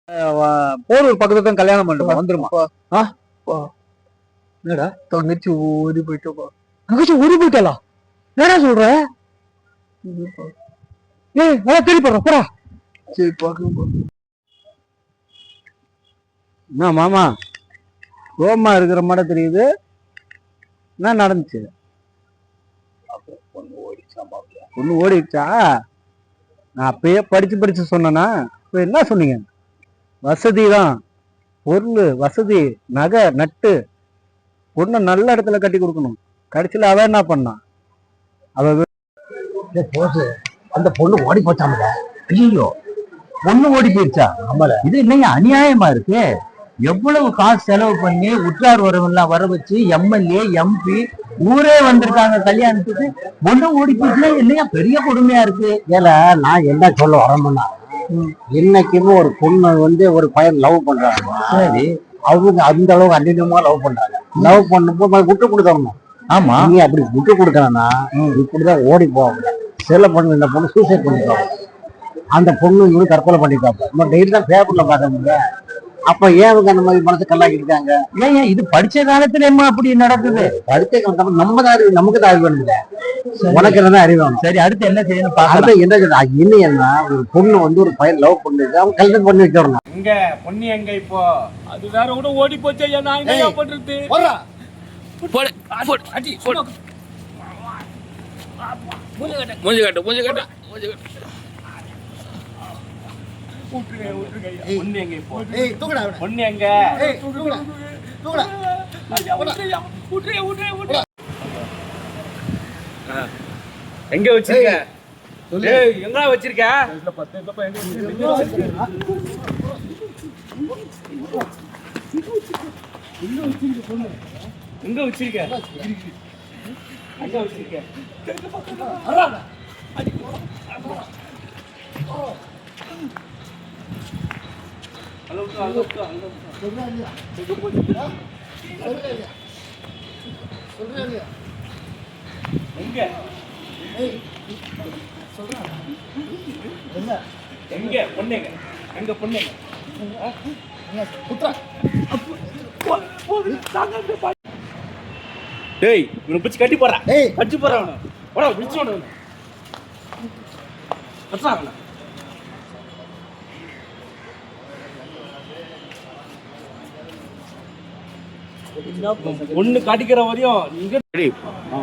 போரூர் பக்கத்துல தான் கல்யாணம் பண்ணுப்பா வந்துருமா? என்னடா தங்கச்சி ஓடி போயிட்டோப்பா. தங்கச்சி ஓடி போயிட்டாளா? என்னடா சொல்ற? ஏய் தேடி போடுற போடா. சரி பாக்குப்பா. என்ன மாமா ரோமா இருக்கிற மாதிரி தெரியுது, என்ன நடந்துச்சு? பொண்ணு ஓடிடுச்சா? நான் அப்பயே படிச்சு சொன்னேன்னா இப்ப என்ன சொன்னீங்க? வசதி தான், பொருள் வசதி, நகை நட்டு பொண்ணு நல்ல இடத்துல கட்டி கொடுக்கணும். கடைசியில அவ என்ன பண்ணா? அவ அந்த பொண்ணு ஓடி போச்சாமல. ஐயோ பொண்ணு ஓடி போயிடுச்சா? ஆமால. இது என்னங்க அநியாயமா இருக்கு? எவ்வளவு காசு செலவு பண்ணி உற்றார் உறவெல்லாம் வர வச்சு எம்எல்ஏ எம்பி ஊரே வந்திருக்காங்க கல்யாணத்துக்கு, பொண்ணு ஓடி போயிடுச்சுன்னா என்னையா பெரிய கொடுமையா இருக்கு? ஏல நான் என்ன சொல்ல வரேன்னா, இன்னைக்குமே ஒரு பொண்ணு ஒரு பையன் லவ் பண்றாங்க. சரி, அவங்க அந்த அளவுக்கு அந்நியமா லவ் பண்றாங்க. லவ் பண்ணும்போது விட்டு கொடுத்தரணும். ஆமா, நீ அப்படி விட்டு கொடுக்கறனா இப்படிதான் ஓடி போவாங்க. சில பொண்ணு இந்த பொண்ணு சூசைட் பண்ணிப்பாங்க, அந்த பொண்ணு இவனு தற்கொலை பண்ணிப்பாங்க. நம்ம டெய்லி தான் பேப்பர்ல பார்க்க முடியல. அப்ப ஏன் அவங்க அந்த மாதிரி மனசு கல்லாக்கிட்டாங்க? ஏன் இது படிச்ச காலத்துல அப்படி நடக்குது? படிச்ச நம்ம தான் அறிவு, நமக்கு தான் அறிவு வேணுங்க. உனக்கு என்ன அறிவு வேணும்? சரி, அடுத்து என்ன செய்யணும்? இன்னும் என்ன, ஒரு பொண்ணு ஒரு பையன் லவ் பண்ணிருக்கு, அவங்க கல்யாணம் பண்ணி வச்சிடணும். இங்க பொண்ணு எங்க இப்போ? அது வேற கூட ஓடி போச்சு. நான் என்ன பண்றது? பொண்ணு எங்க இப்போ? பொண்ணு எங்க? எங்க வச்சிருக்க? எங்க வச்சிருக்க? எங்க வச்சிருக்க? எங்க பொண்ணுங்க? எங்க பொண்ணுங்க? டேய் இவனை பிடிச்சி கட்டி போடுறா. கட்டி போடுறவன போடா, பிடிச்சோட ஒண்ணு காட்டிக்கிற வரையும் நீங்க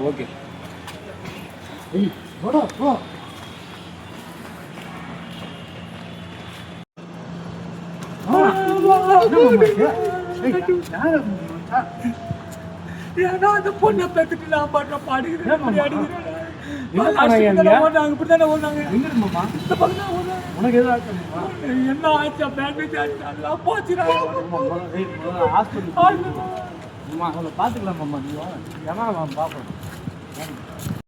ஓகே. ஏன்னா அந்த பொண்ணை பெற்றுட்டு நான் பாடுற பாடுகிறேன். என்ன ஆச்சா? பேண்டேஜ் ஆச்சா? போச்சுடா. பாத்துக்கலாம் மாமா, நீங்க ஏன்னா பார்க்கணும்.